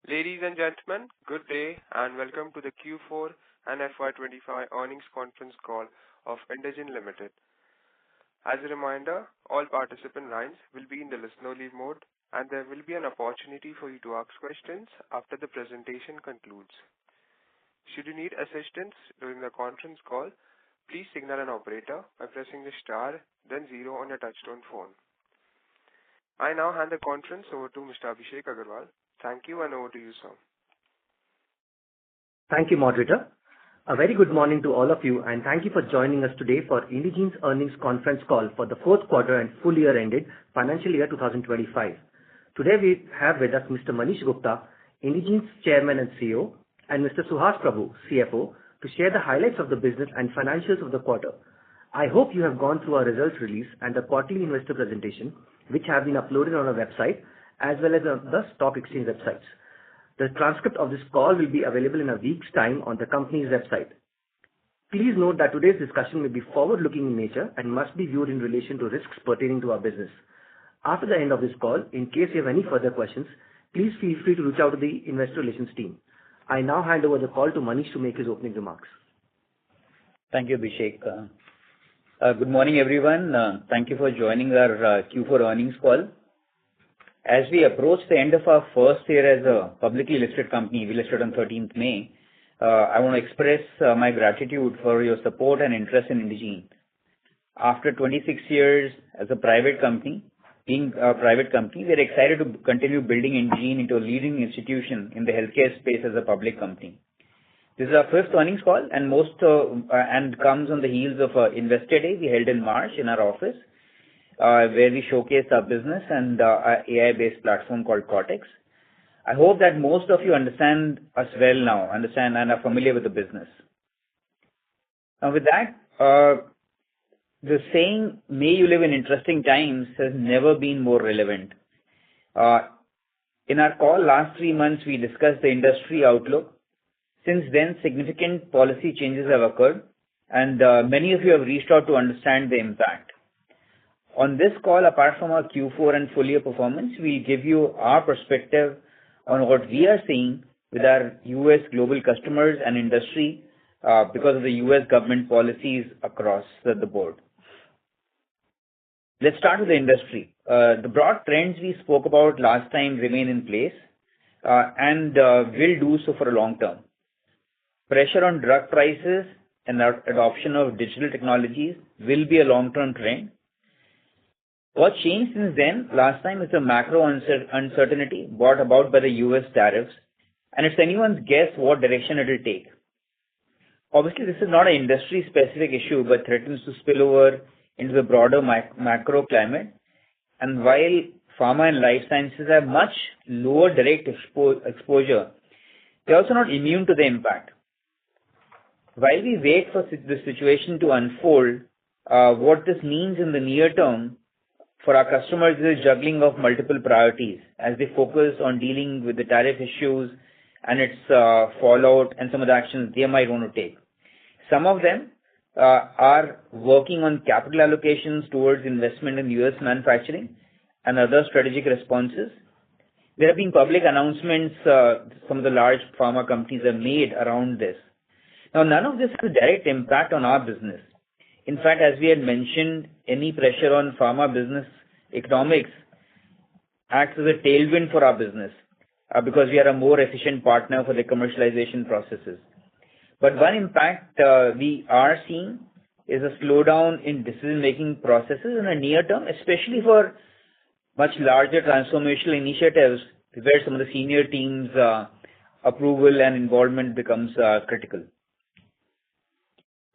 Ladies and gentlemen, good day and welcome to the Q4 and FY25 earnings conference call of Indegene Limited. As a reminder, all participant lines will be in the listen-only mode, and there will be an opportunity for you to ask questions after the presentation concludes. Should you need assistance during the conference call, please signal an operator by pressing the star, then 0 on your touchtone phone. I now hand the conference over to Mr. Abhishek Agarwal. Thank you, and over to you, sir. Thank you, moderator. A very good morning to all of you, and thank you for joining us today for Indegene's earnings conference call for the fourth quarter and full year ended financial year 2025. Today we have with us Mr. Manish Gupta, Indegene's Chairman and CEO, and Mr. Suhas Prabhu, CFO, to share the highlights of the business and financials of the quarter. I hope you have gone through our results release and the quarterly investor presentation, which have been uploaded on our website as well as on the stock exchange websites. The transcript of this call will be available in a week's time on the company's website. Please note that today's discussion may be forward-looking in nature and must be viewed in relation to risks pertaining to our business. After the end of this call, in case you have any further questions, please feel free to reach out to the investor relations team. I now hand over the call to Manish to make his opening remarks. Thank you, Abhishek. Good morning, everyone. Thank you for joining our Q4 earnings call. As we approach the end of our first year as a publicly listed company, we listed on 13th May, I want to express my gratitude for your support and interest in Indegene. After 26 years as a private company, we are excited to continue building Indegene into a leading institution in the healthcare space as a public company. This is our first earnings call and comes on the heels of Investor Day we held in March in our office, where we showcased our business and our AI-based platform called Cortex. I hope that most of you understand us well now, and are familiar with the business. Now with that, the saying, "May you live in interesting times," has never been more relevant. In our call last 3 months, we discussed the industry outlook. Since then, significant policy changes have occurred, and many of you have reached out to understand the impact. On this call, apart from our Q4 and full year performance, we'll give you our perspective on what we are seeing with our US global customers and industry because of the US government policies across the board. Let's start with the industry. The broad trends we spoke about last time remain in place and will do so for a long term. Pressure on drug prices and adoption of digital technologies will be a long-term trend. What changed since then, last time, is the macro uncertainty brought about by the US tariffs, and it's anyone's guess what direction it will take. Obviously, this is not an industry-specific issue, but threatens to spill over into the broader macro climate. And while pharma and life sciences have much lower direct exposure, they're also not immune to the impact. While we wait for the situation to unfold, what this means in the near term for our customers is a juggling of multiple priorities as they focus on dealing with the tariff issues and its fallout and some of the actions they might want to take. Some of them are working on capital allocations towards investment in US manufacturing and other strategic responses. There have been public announcements some of the large pharma companies have made around this. Now, none of this has a direct impact on our business. In fact, as we had mentioned, any pressure on pharma business economics acts as a tailwind for our business because we are a more efficient partner for the commercialization processes. But one impact we are seeing is a slowdown in decision-making processes in the near term, especially for much larger transformational initiatives where some of the senior teams' approval and involvement becomes critical.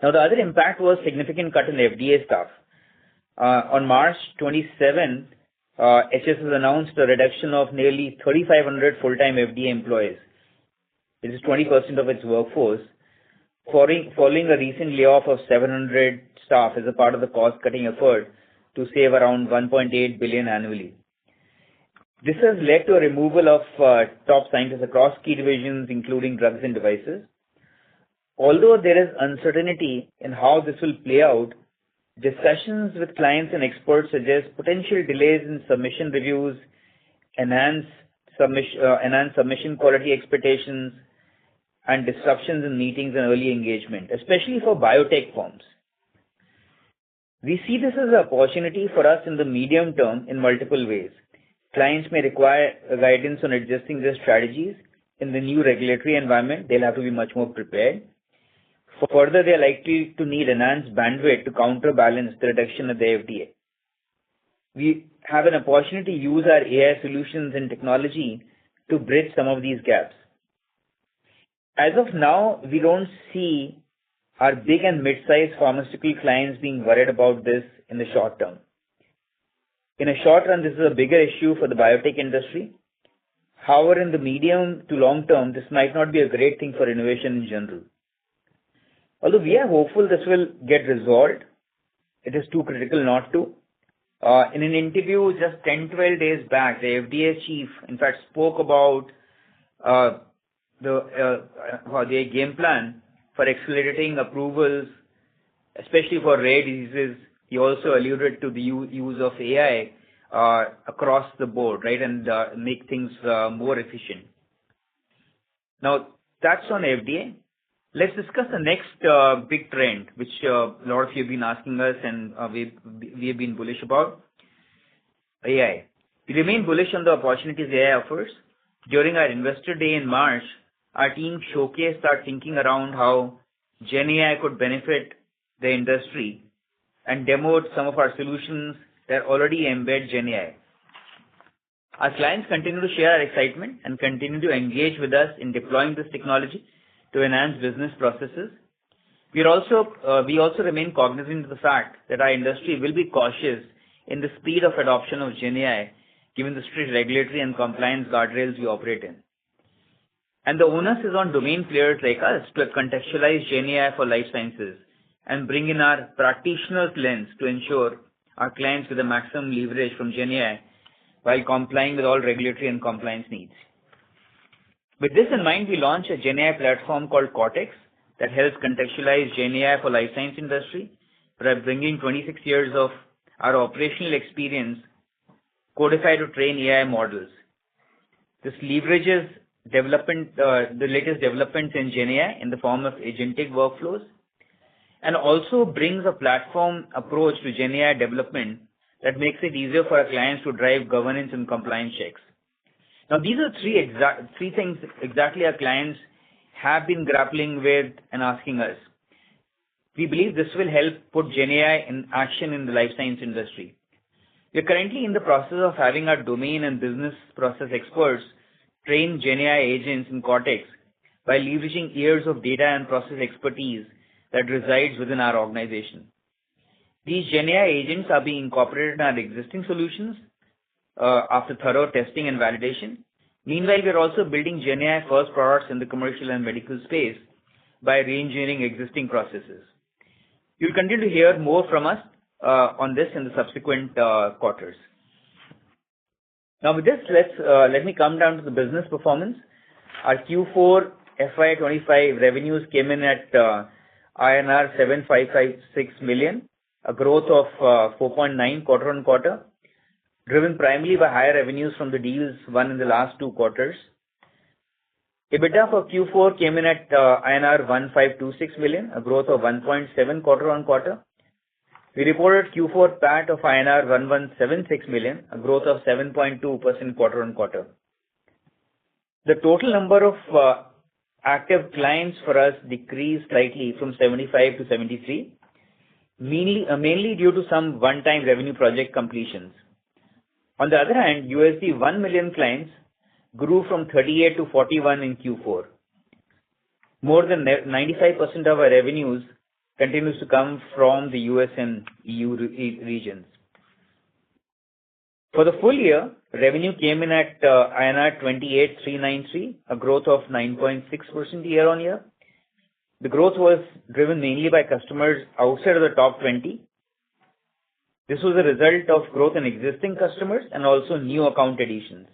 Now, the other impact was significant cut in FDA staff. On March 27, HS has announced a reduction of nearly 3,500 full-time FDA employees. This is 20% of its workforce, following a recent layoff of 700 staff as a part of the cost-cutting effort to save around $1.8 billion annually. This has led to a removal of top scientists across key divisions, including drugs and devices. Although there is uncertainty in how this will play out, discussions with clients and experts suggest potential delays in submission reviews, enhanced enhanced submission quality expectations, and disruptions in meetings and early engagement, especially for biotech firms. We see this as an opportunity for us in the medium term in multiple ways. Clients may require guidance on adjusting their strategies in the new regulatory environment. They'll have to be much more prepared. Further, they are likely to need enhanced bandwidth to counterbalance the reduction of the FDA. We have an opportunity to use our AI solutions and technology to bridge some of these gaps. As of now, we don't see our big and mid-sized pharmaceutical clients being worried about this in the short term. In a short run, this is a bigger issue for the biotech industry. However, in the medium to long term, this might not be a great thing for innovation in general. Although we are hopeful this will get resolved, it is too critical not to. In an interview just 10-12 days back, the FDA chief, in fact, spoke about the game plan for accelerating approvals, especially for rare diseases. He also alluded to the use of AI across the board, right, and make things more efficient. Now, that's on FDA. Let's discuss the next big trend, which a lot of you have been asking us, and we have been bullish about, AI. We remain bullish on the opportunities AI offers. During our investor day in March, our team showcased our thinking around how Gen AI could benefit the industry and demoed some of our solutions that already embed Gen AI. Our clients continue to share our excitement and continue to engage with us in deploying this technology to enhance business processes. We also remain cognizant of the fact that our industry will be cautious in the speed of adoption of Gen AI, given the strict regulatory and compliance guardrails we operate in. And the onus is on domain players like us to contextualize Gen AI for life sciences and bring in our practitioner's lens to ensure our clients get the maximum leverage from Gen AI while complying with all regulatory and compliance needs. With this in mind, we launched a Gen AI platform called Cortex that helps contextualize Gen AI for life science industry by bringing 26 years of our operational experience codified to train AI models. This leverages the latest developments in Gen AI in the form of agentic workflows, and also brings a platform approach to Gen AI development that makes it easier for our clients to drive governance and compliance checks. Now, these are three things exactly our clients have been grappling with and asking us. We believe this will help put Gen AI in action in the life science industry. We are currently in the process of having our domain and business process experts train Gen AI agents in Cortex by leveraging years of data and process expertise that resides within our organization. These Gen AI agents are being incorporated in our existing solutions after thorough testing and validation. Meanwhile, we are also building Gen AI first products in the commercial and medical space by re-engineering existing processes. You'll continue to hear more from us on this in the subsequent quarters. Now, with this, let me come down to the business performance. Our Q4 FY25 revenues came in at INR 7556 million, a growth of 4.9 quarter on quarter, driven primarily by higher revenues from the deals won in the last 2 quarters. EBITDA for Q4 came in at INR 1526 million, a growth of 1.7 quarter on quarter. We reported Q4 PAT of INR 1176 million, a growth of 7.2% quarter on quarter. The total number of active clients for us decreased slightly from 75 to 73, mainly due to some one-time revenue project completions. On the other hand, $1 million clients grew from 38 to 41 in Q4. More than 95% of our revenues continues to come from the US and EU regions. For the full year, revenue came in at INR 28,393, a growth of 9.6% year on year. The growth was driven mainly by customers outside of the top 20. This was a result of growth in existing customers and also new account additions.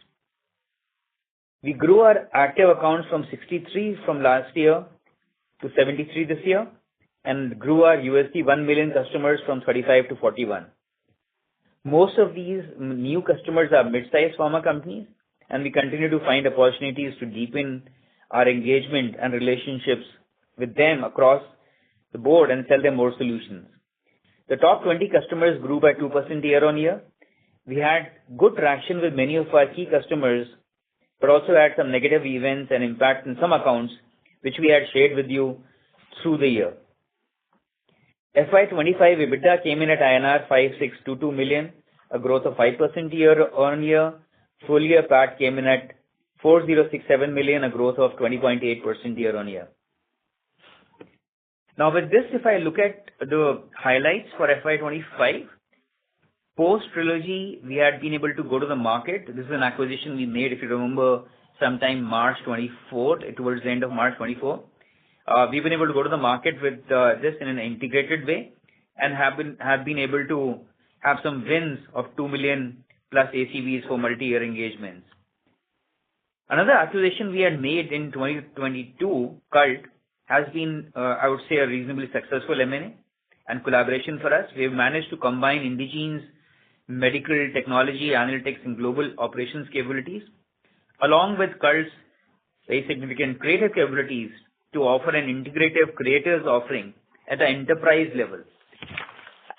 We grew our active accounts from 63 from last year to 73 this year, and grew our $1 million customers from 35 to 41. Most of these new customers are mid-sized pharma companies, and we continue to find opportunities to deepen our engagement and relationships with them across the board and sell them more solutions. The top 20 customers grew by 2% year-on-year. We had good traction with many of our key customers, but also had some negative events and impact in some accounts, which we had shared with you through the year. FY25 EBITDA came in at INR 5622 million, a growth of 5% year-on-year. Full year PAT came in at 4067 million, a growth of 20.8% year-on-year. Now with this, if I look at the highlights for FY25, post-Trilogy, we had been able to go to the market. This is an acquisition we made, if you remember, sometime March 24, towards the end of March 24. We've been able to go to the market with this in an integrated way and have been able to have some wins of 2 million plus ACVs for multi-year engagements. Another acquisition we had made in 2022, Cult, has been, I would say, a reasonably successful M&A and collaboration for us. We have managed to combine Indegene's medical technology, analytics, and global operations capabilities, along with Cult's very significant creative capabilities to offer an integrative creators offering at the enterprise level,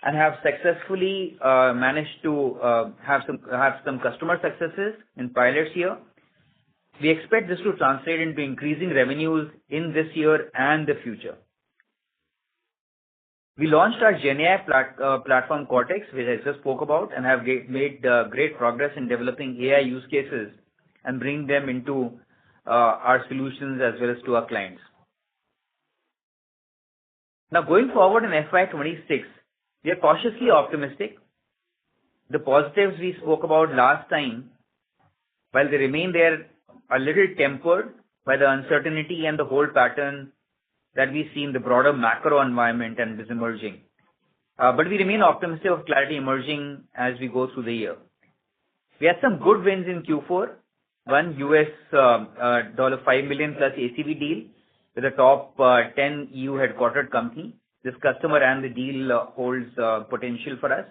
and have successfully managed to have some customer successes in pilots here. We expect this to translate into increasing revenues in this year and the future. We launched our GenAI platform Cortex, which I just spoke about, and have made great progress in developing AI use cases and bring them into our solutions as well as to our clients. Now going forward in FY26, we are cautiously optimistic. The positives we spoke about last time, while they remain there, are a little tempered by the uncertainty and the whole pattern that we see in the broader macro environment and is emerging. But we remain optimistic of clarity emerging as we go through the year. We had some good wins in Q4. One US $5 million plus ACV deal with a top 10 EU headquartered company. This customer and the deal holds potential for us.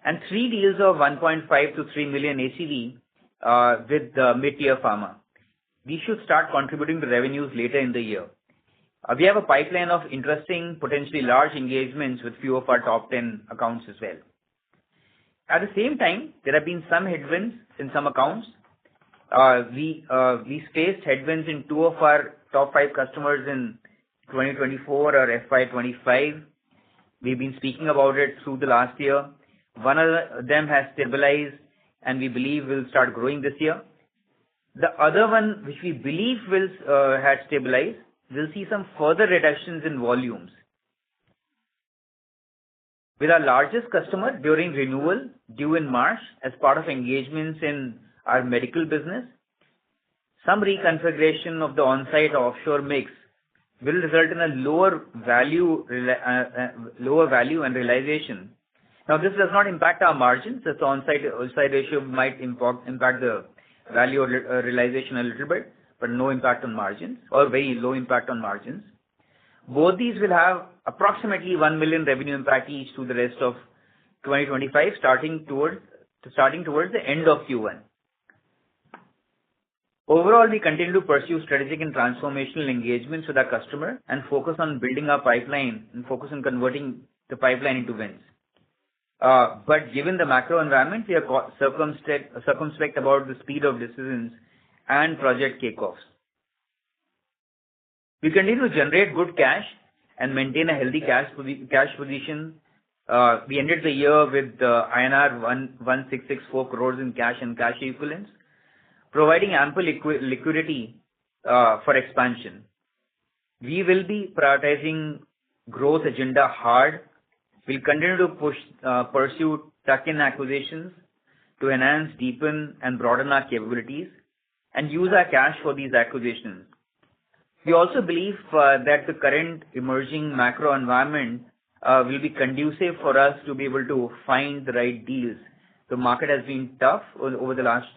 And 3 deals of 1.5 to 3 million ACV with mid-tier pharma. These should start contributing to revenues later in the year. We have a pipeline of interesting, potentially large engagements with few of our top 10 accounts as well. At the same time, there have been some headwinds in some accounts. We faced headwinds in 2 of our top 5 customers in 2024 or FY25. We've been speaking about it through the last year. One of them has stabilized and we believe will start growing this year. The other one, which we believe will have stabilized, will see some further reductions in volumes. With our largest customer during renewal due in March as part of engagements in our medical business, some reconfiguration of the on-site offshore mix will result in a lower value and realization. Now, this does not impact our margins. The on-site ratio might impact the value or realization a little bit, but no impact on margins, or very low impact on margins. Both these will have approximately 1 million revenue impact each to the rest of 2025, starting towards the end of Q1. Overall, we continue to pursue strategic and transformational engagements with our customer and focus on building our pipeline and focus on converting the pipeline into wins. But given the macro environment, we are circumspect about the speed of decisions and project kickoffs. We continue to generate good cash and maintain a healthy cash position. We ended the year with INR 1,664 crores in cash and cash equivalents, providing ample liquidity for expansion. We will be prioritizing growth agenda hard. We'll continue to pursue tuck-in acquisitions to enhance, deepen, and broaden our capabilities and use our cash for these acquisitions. We also believe that the current emerging macro environment will be conducive for us to be able to find the right deals. The market has been tough over the last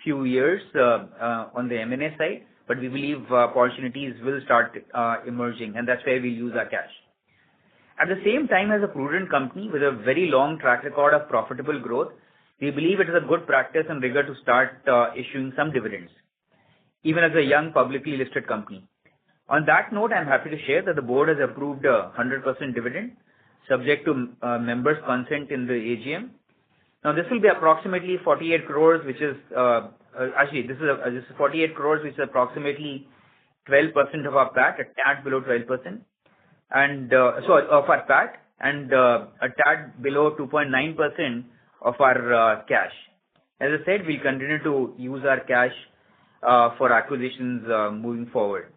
few years on the M&A side, but we believe opportunities will start emerging, and that's where we use our cash. At the same time, as a prudent company with a very long track record of profitable growth, we believe it is a good practice and rigor to start issuing some dividends, even as a young publicly listed company. On that note, I'm happy to share that the board has approved a 100% dividend subject to members' consent in the AGM. Now, this will be approximately 48 crores, which is this is 48 crores, which is approximately 12% of our PAT, a tad below 12%, and of our PAT, and a tad below 2.9% of our cash. As I said, we'll continue to use our cash for acquisitions moving forward.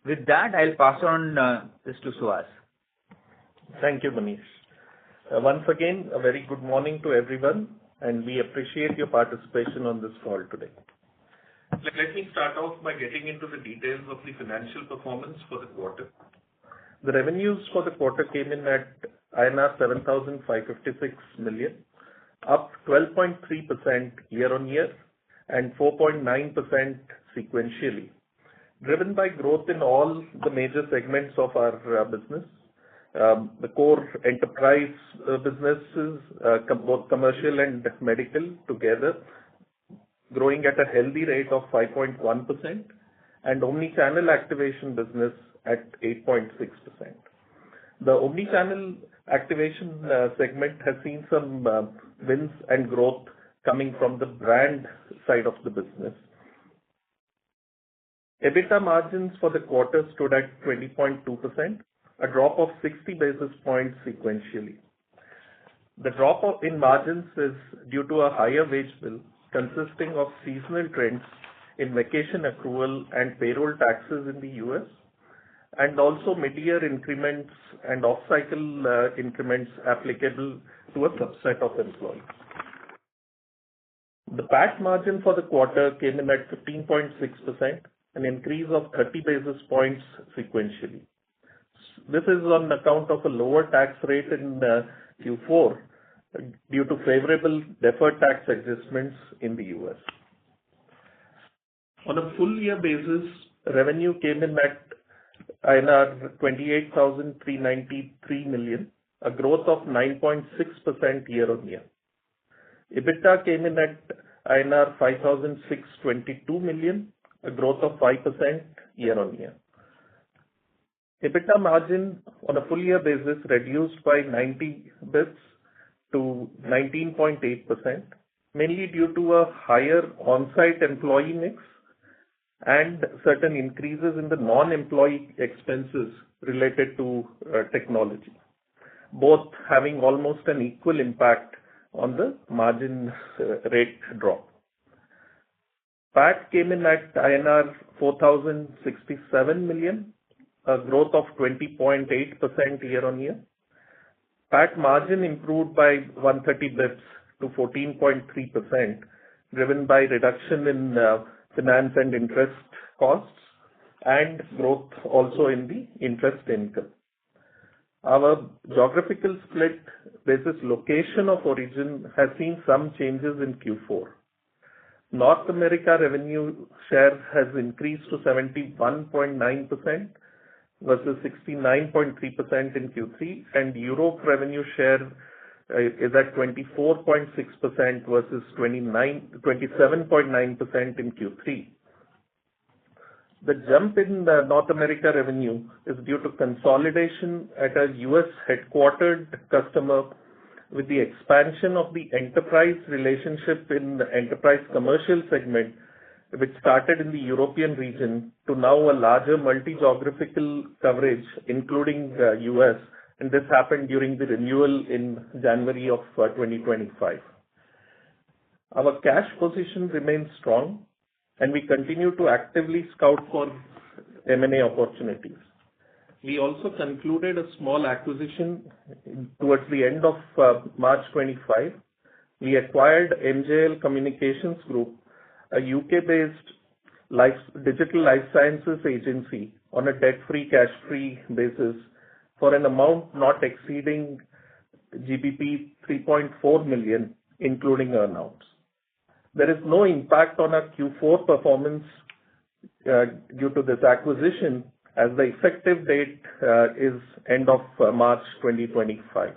With that, I'll pass on this to Suhas. Thank you, Manish. Once again, a very good morning to everyone, and we appreciate your participation on this call today. Let me start off by getting into the details of the financial performance for the quarter. The revenues for the quarter came in at INR 7,556 million, up 12.3% year-on-year and 4.9% sequentially, driven by growth in all the major segments of our business. The core enterprise businesses, both commercial and medical together, growing at a healthy rate of 5.1%, and omni-channel activation business at 8.6%. The omni-channel activation segment has seen some wins and growth coming from the brand side of the business. EBITDA margins for the quarter stood at 20.2%, a drop of 60 basis points sequentially. The drop in margins is due to a higher wage bill consisting of seasonal trends in vacation accrual and payroll taxes in the US, and also mid-year increments and off-cycle increments applicable to a subset of employees. The PAT margin for the quarter came in at 15.6%, an increase of 30 basis points sequentially. This is on account of a lower tax rate in Q4 due to favorable deferred tax adjustments in the US. On a full year basis, revenue came in at INR 28,393 million, a growth of 9.6% year-on-year. EBITDA came in at INR 5,622 million, a growth of 5% year-on-year. EBITDA margin on a full year basis reduced by 90 bps to 19.8%, mainly due to a higher on-site employee mix and certain increases in the non-employee expenses related to technology, both having almost an equal impact on the margin rate drop. PAT came in at INR 4,067 million, a growth of 20.8% year-on-year. PAT margin improved by 130 bps to 14.3%, driven by reduction in finance and interest costs and growth also in the interest income. Our geographical split basis location of origin has seen some changes in Q4. North America revenue share has increased to 71.9% versus 69.3% in Q3, and Europe revenue share is at 24.6% versus 27.9% in Q3. The jump in the North America revenue is due to consolidation at a US headquartered customer with the expansion of the enterprise relationship in the enterprise commercial segment, which started in the European region to now a larger multi-geographical coverage, including US, and this happened during the renewal in January of 2025. Our cash position remains strong, and we continue to actively scout for M&A opportunities. We also concluded a small acquisition towards the end of March 25. We acquired MJL Communications Group, a UK-based digital life sciences agency, on a debt-free, cash-free basis for an amount not exceeding GBP 3.4 million, including earnouts. There is no impact on our Q4 performance due to this acquisition, as the effective date is end of March 2025.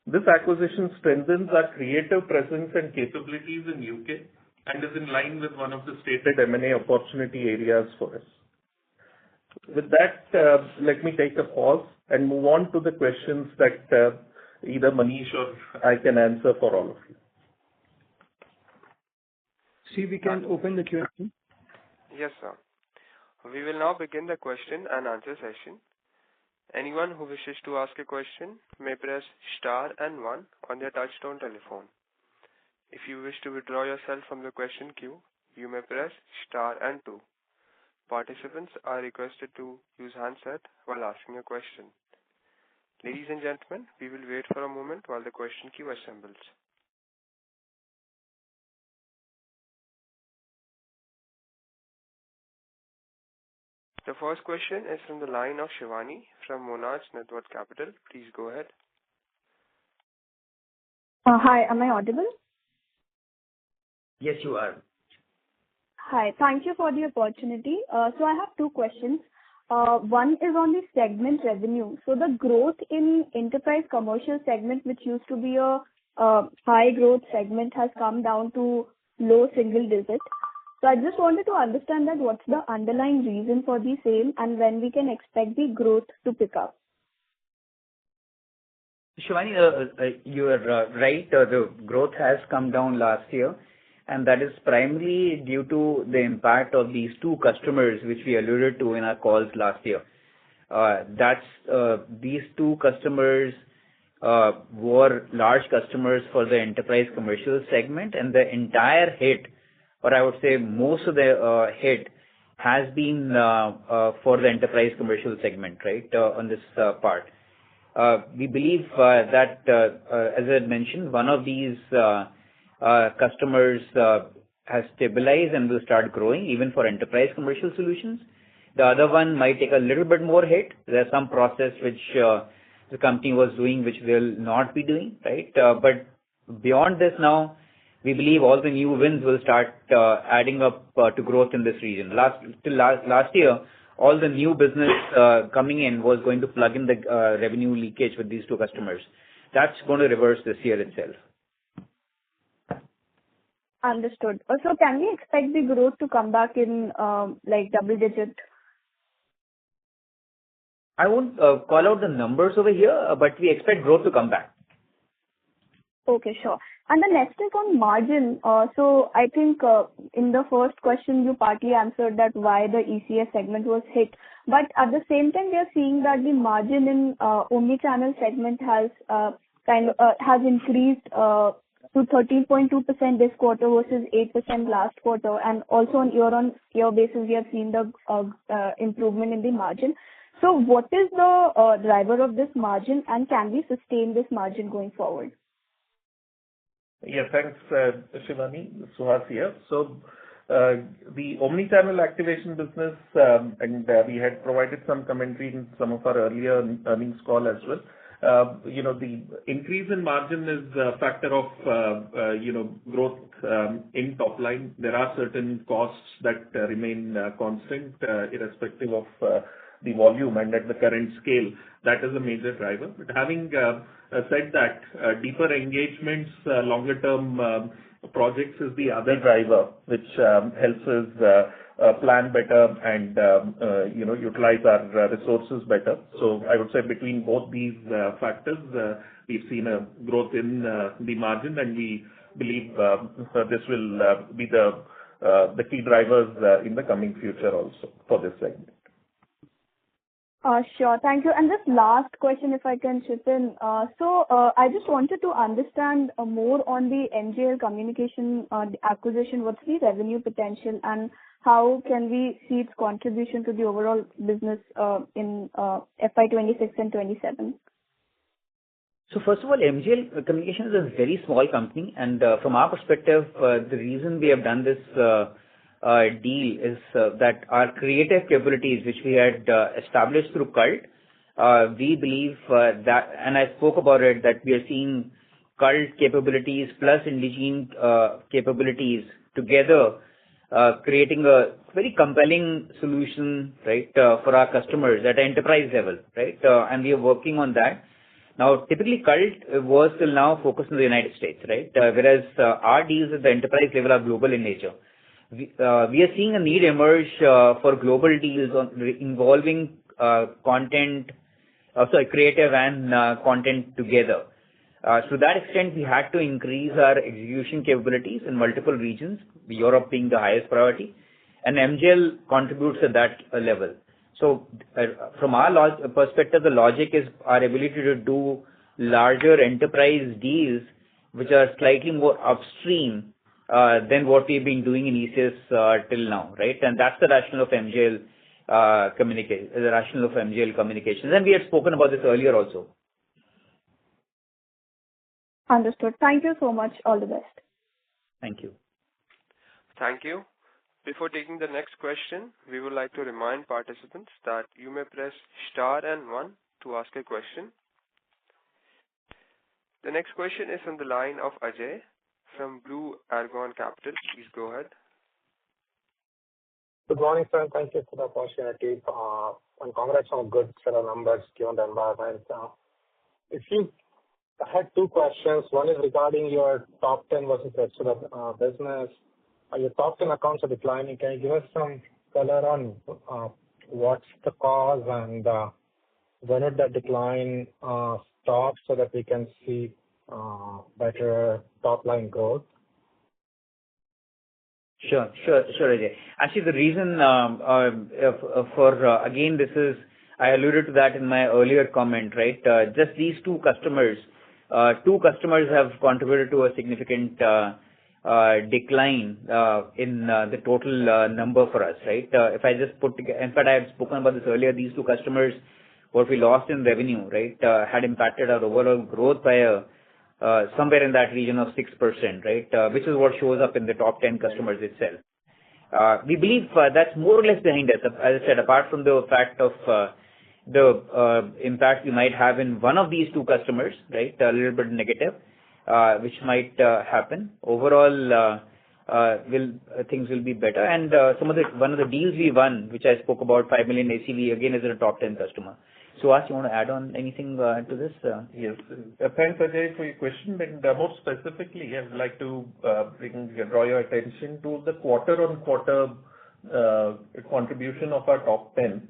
This acquisition strengthens our creative presence and capabilities in U.K. and is in line with one of the stated M&A opportunity areas for us. With that, let me take a pause and move on to the questions that either Manish or I can answer for all of you. See, we can open the Q&A. Yes, sir. We will now begin the question and answer session. Anyone who wishes to ask a question may press star and 1 on their touchtone telephone. If you wish to withdraw yourself from the question queue, you may press star and 2. Participants are requested to use handset while asking a question. Ladies and gentlemen, we will wait for a moment while the question queue assembles. The first question is from the line of Shivani from Monarch Network Capital. Please go ahead. Hi, am I audible? Yes, you are. Hi, thank you for the opportunity. So I have two questions. One is on the segment revenue. So the growth in enterprise commercial segment, which used to be a high growth segment, has come down to low single digit. So I just wanted to understand that what's the underlying reason for the same and when we can expect the growth to pick up. Shivani, you are right. The growth has come down last year, and that is primarily due to the impact of these two customers, which we alluded to in our calls last year. These two customers were large customers for the enterprise commercial segment, and the entire hit, or I would say most of the hit, has been for the enterprise commercial segment, right, on this part. We believe that, as I had mentioned, one of these customers has stabilized and will start growing even for enterprise commercial solutions. The other one might take a little bit more hit. There's some process which the company was doing which they'll not be doing, right? But beyond this now, we believe all the new wins will start adding up to growth in this region. Last year, all the new business coming in was going to plug in the revenue leakage with these two customers. That's going to reverse this year itself. Understood. So can we expect the growth to come back in like double digit? I won't call out the numbers over here, but we expect growth to come back. Okay, sure. And the next is on margin. So I think in the first question, you partly answered that why the ECS segment was hit. But at the same time, we are seeing that the margin in omnichannel segment has has increased to 13.2% this quarter versus 8% last quarter. And also on year-on-year basis, we have seen the improvement in the margin. So what is the driver of this margin, and can we sustain this margin going forward? Yeah, thanks, Shivani. Suhas here. So, the omnichannel activation business, and we had provided some commentary in some of our earlier earnings call as well. The increase in margin is a factor of, growth in top line. There are certain costs that remain constant, irrespective of the volume and at the current scale. That is a major driver. But having said that, deeper engagements, longer term projects is the other driver, which helps us plan better and utilize our resources better. So I would say between both these factors, we've seen a growth in the margin, and we believe this will be the key drivers in the coming future also for this segment. Sure. Thank you. And just last question, if I can chip in. So I just wanted to understand more on the MJL Communication acquisition. What's the revenue potential, and how can we see its contribution to the overall business in FY26 and 27? So first of all, MJL Communication is a very small company, and from our perspective, the reason we have done this deal is that our creative capabilities, which we had established through Cult, we believe that, and I spoke about it, that we are seeing Cult capabilities plus Indegene capabilities together, creating a very compelling solution, right, for our customers at enterprise level, right? And we are working on that. Now, typically, Cult was till now focused on the United States, right? Whereas our deals at the enterprise level are global in nature. We are seeing a need emerge for global deals involving creative and content together. To that extent, we had to increase our execution capabilities in multiple regions, Europe being the highest priority, and MGL contributes at that level. So from our perspective, the logic is our ability to do larger enterprise deals, which are slightly more upstream than what we've been doing in ECS till now, right? And that's the rationale of MGL communications. And we had spoken about this earlier also. Understood. Thank you so much. All the best. Thank you. Thank you. Before taking the next question, we would like to remind participants that you may press star and 1 to ask a question. The next question is on the line of Ajay from Blue Argon Capital. Please go ahead. Good morning, sir. Thank you for the opportunity. And congrats on a good set of numbers given the environment. I had two questions. One is regarding your top 10 versus rest of the business. Your top 10 accounts are declining. Can you give us some color on what's the cause and when would that decline stop so that we can see better top-line growth? Sure, Ajay. Actually, the reason again, this is, I alluded to that in my earlier comment, right? Just these two customers have contributed to a significant decline in the total number for us, right? If I just put together, in fact, I had spoken about this earlier, these two customers, what we lost in revenue, right, had impacted our overall growth by somewhere in that region of 6%, right, which is what shows up in the top 10 customers itself. We believe that's more or less behind us. As I said, apart from the fact of the impact we might have in one of these two customers, right, a little bit negative, which might happen. Overall, things will be better. And one of the deals we won, which I spoke about, 5 million ACV, again is a top 10 customer. So, Ash, you want to add on anything to this? Yes. Thanks, Ajay, for your question. And more specifically, I would like to draw your attention to the quarter-on-quarter contribution of our top 10,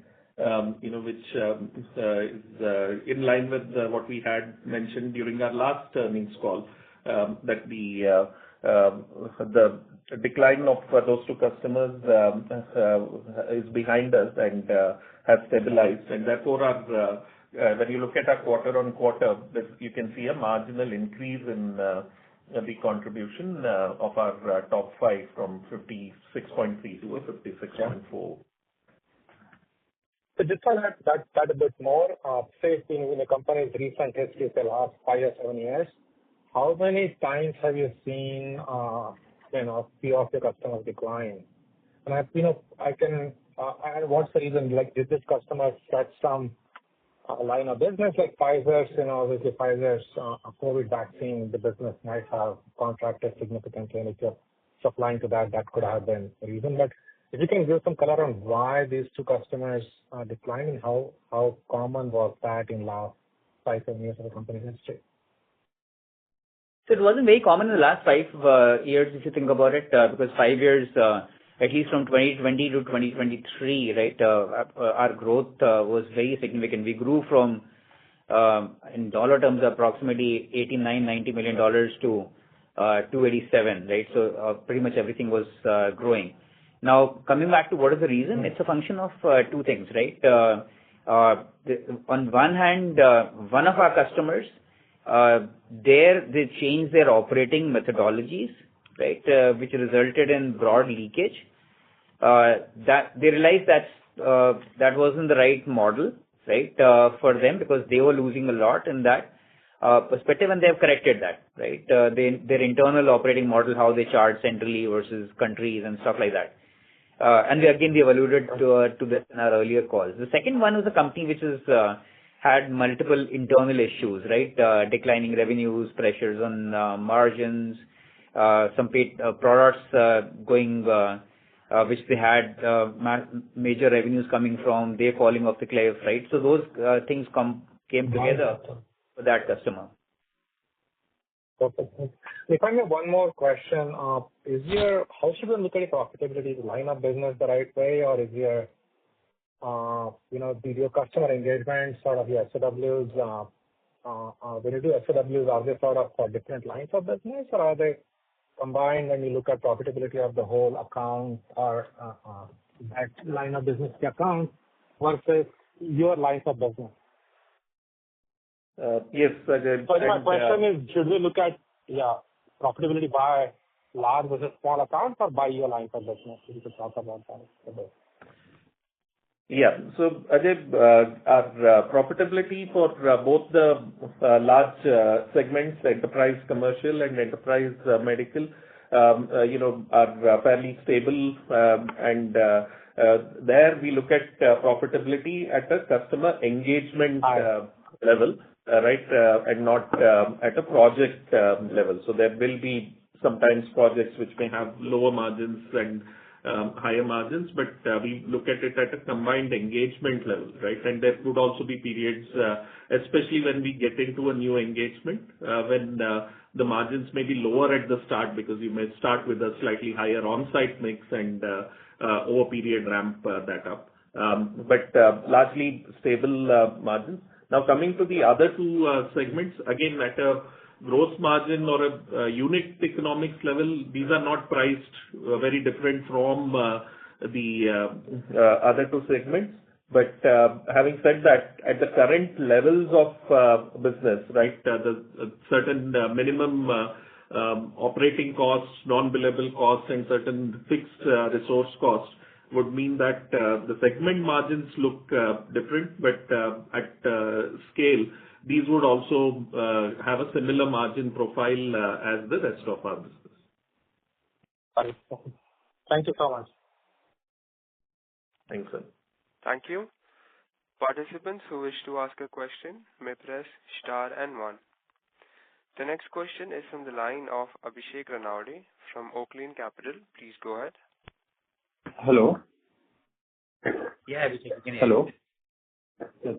which is in line with what we had mentioned during our last earnings call, that the decline of those two customers is behind us and has stabilized. And therefore, when you look at our quarter-on-quarter, you can see a marginal increase in the contribution of our top 5 from 56.3 to 56.4. So just on that a bit more, say in the company's recent history, the last 5 or 7 years, how many times have you seen few of your customers decline? And what's the reason? Like, did this customer set some line of business like Pfizer's? Obviously Pfizer's COVID vaccine, the business might have contracted significantly, and if you're supplying to that could have been the reason. But if you can give some color on why these two customers are declining, how common was that in last 5-7 years of the company's history? So it wasn't very common in the last 5 years, if you think about it, because 5 years, at least from 2020 to 2023, right, our growth was very significant. We grew from, in dollar terms, approximately $89-90 million to $287, right? So pretty much everything was growing. Now, coming back to what is the reason, it's a function of two things, right? On one hand, one of our customers, they changed their operating methodologies, right, which resulted in broad leakage. That they realized that wasn't the right model, right, for them, because they were losing a lot in that perspective, and they have corrected that, right? Their internal operating model, how they charge centrally versus countries and stuff like that. And we have alluded to this in our earlier calls. The second one was a company which is had multiple internal issues, right? Declining revenues, pressures on margins, some paid products going, which they had major revenues coming from, they falling off the cliff, right? So those things came together for that customer. Perfect. If I may, one more question. How should we look at your profitability? Line of business the right way, or is your, your customer engagement sort of your SOWs, when you do SOWs, are they sort of for different lines of business, or are they combined when you look at profitability of the whole account or that line of business account versus your lines of business? Yes, Ajay. So my question is, should we look at profitability by large versus small accounts or by your lines of business? If you could talk about that a bit. Yeah. So, Ajay, our profitability for both the large segments, enterprise commercial and enterprise medical, are fairly stable. And there we look at profitability at a customer engagement level, right, and not at a project level. So there will be sometimes projects which may have lower margins and higher margins, but we look at it at a combined engagement level, right? And there could also be periods, especially when we get into a new engagement, when the margins may be lower at the start because you may start with a slightly higher on-site mix and over period ramp that up. But largely stable margins. Now coming to the other two segments, again at a gross margin or a unit economics level, these are not priced very different from the other two segments. But having said that, at the current levels of business, right, the certain minimum operating costs, non-billable costs, and certain fixed resource costs would mean that the segment margins look different, but at scale, these would also have a similar margin profile as the rest of our business. Thank you so much. Thanks, sir. Thank you. Participants who wish to ask a question may press star and 1. The next question is from the line of Abhishek Ranawade from Oaklane Capital. Please go ahead. Hello. Yeah, Abhishek, you can hear. Hello.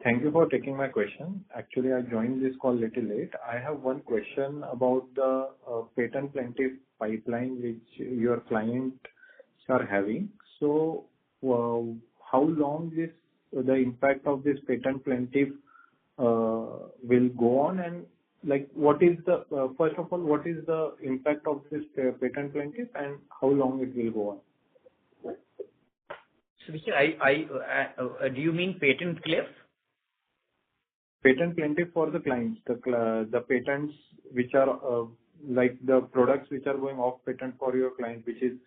Thank you for taking my question. Actually, I joined this call little late. I have one question about the patent plaintiff pipeline which your clients are having. So, how long the impact of this patent plaintiff will go on, and like what is the first of all, what is the impact of this patent plaintiff and how long it will go on? So, do you mean patent cliff? Patent plaintiff for the clients, the patents which are like the products which are going off patent for your client, which is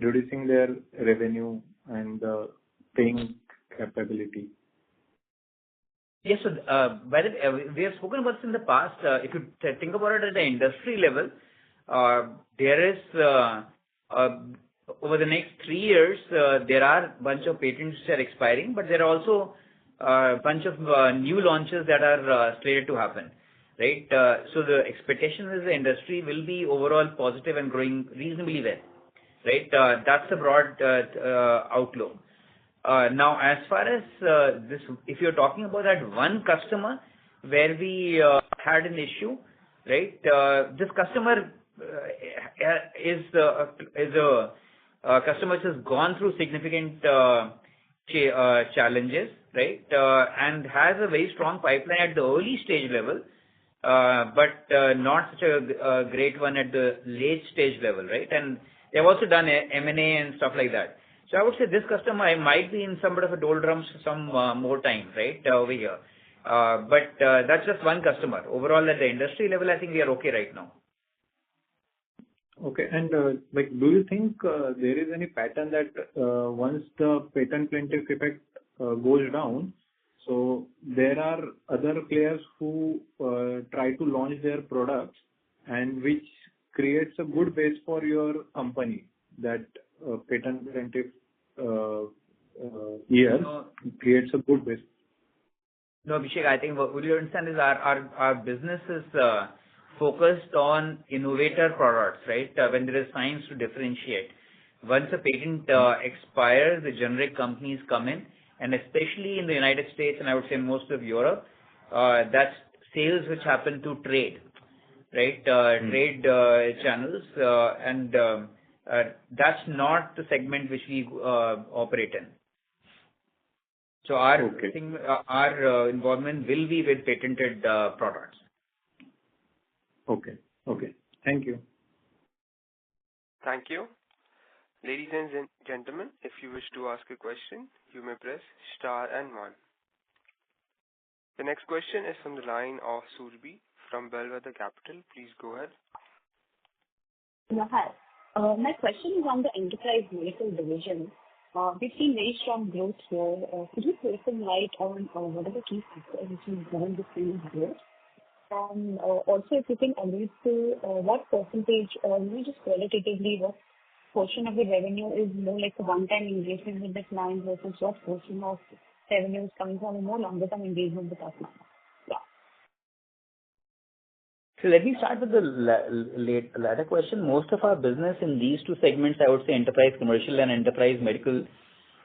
reducing their revenue and paying capability. Yes, so by the way, we have spoken about this in the past. If you think about it at the industry level, there is over the next 3 years, there are a bunch of patents that are expiring, but there are also a bunch of new launches that are slated to happen, right? So the expectation is the industry will be overall positive and growing reasonably well, right? That's the broad outlook. Now, as far as this, if you're talking about that one customer where we had an issue, right? This customer is a customer which has gone through significant challenges, right? And has a very strong pipeline at the early stage level, but not such a great one at the late stage level, right? And they've also done M&A and stuff like that. So I would say this customer might be in some bit of a doldrums for some more time, right, over here. But that's just one customer. Overall, at the industry level, I think we are okay right now. Okay. And like, do you think there is any pattern that once the patent plaintiff effect goes down, so there are other players who try to launch their products and which creates a good base for your company, that patent plaintiff year creates a good base? No, Abhishek, I think what you understand is our business is focused on innovator products, right? When there is science to differentiate. Once a patent expires, the generic companies come in, and especially in the United States, and I would say most of Europe, that sales which happen to trade, right? Trade channels, and that's not the segment which we operate in. So our involvement will be with patented products. Okay. Thank you. Thank you. Ladies and gentlemen, if you wish to ask a question, you may press star and 1. The next question is from the line of Surbi from Bellwether Capital. Please go ahead. Yeah, hi. My question is on the enterprise medical division. We've seen very strong growth here. Could you throw some light on what are the key factors which have driven this kind of growth? And also, if you can allude to what percentage, or maybe just qualitatively, what portion of the revenue is more like a one-time engagement with the client versus what portion of revenue is coming from a more longer-term engagement with our client? So let me start with the latter question. Most of our business in these two segments, I would say enterprise commercial and enterprise medical,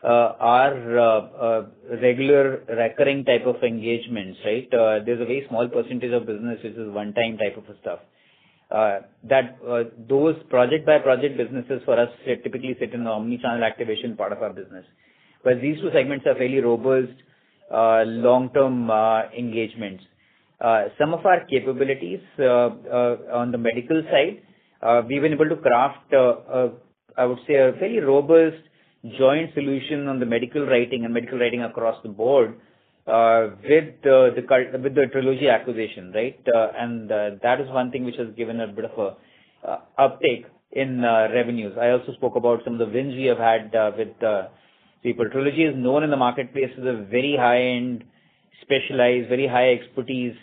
are regular recurring type of engagements, right? There's a very small percentage of business which is one-time type of stuff. Those project by project businesses for us typically sit in the omni-channel activation part of our business. But these two segments are fairly robust, long-term engagements. Some of our capabilities on the medical side, we've been able to craft, I would say, a fairly robust joint solution on the medical writing and medical writing across the board with the Trilogy acquisition, right? And that is one thing which has given a bit of a uptake in revenues. I also spoke about some of the wins we have had with people. Trilogy is known in the marketplace as a very high-end, specialized, very high expertise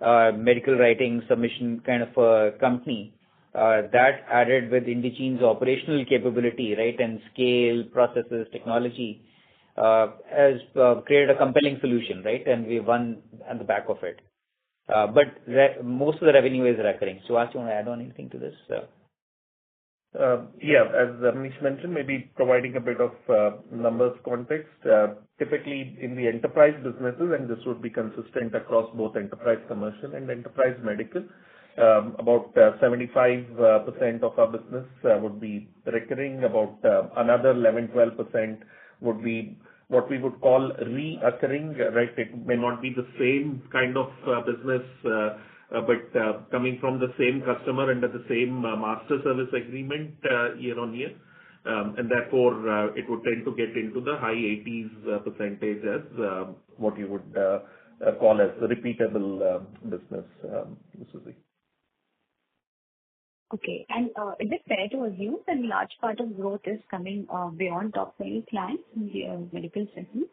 medical writing submission kind of a company. That added with Indegene's operational capability, right, and scale, processes, technology, has created a compelling solution, right, and we won on the back of it. But most of the revenue is recurring. So, Ash, you want to add on anything to this? Yeah, as Manish mentioned, maybe providing a bit of numbers context. Typically in the enterprise businesses, and this would be consistent across both enterprise commercial and enterprise medical, about 75% of our business would be recurring. About another 11-12% would be what we would call reoccurring, right? It may not be the same kind of business, but coming from the same customer under the same master service agreement year on year. And therefore, it would tend to get into the high 80s% as what you would call as repeatable business, Susie. Okay. And is it fair to assume that a large part of growth is coming beyond top 20 clients in the medical segment?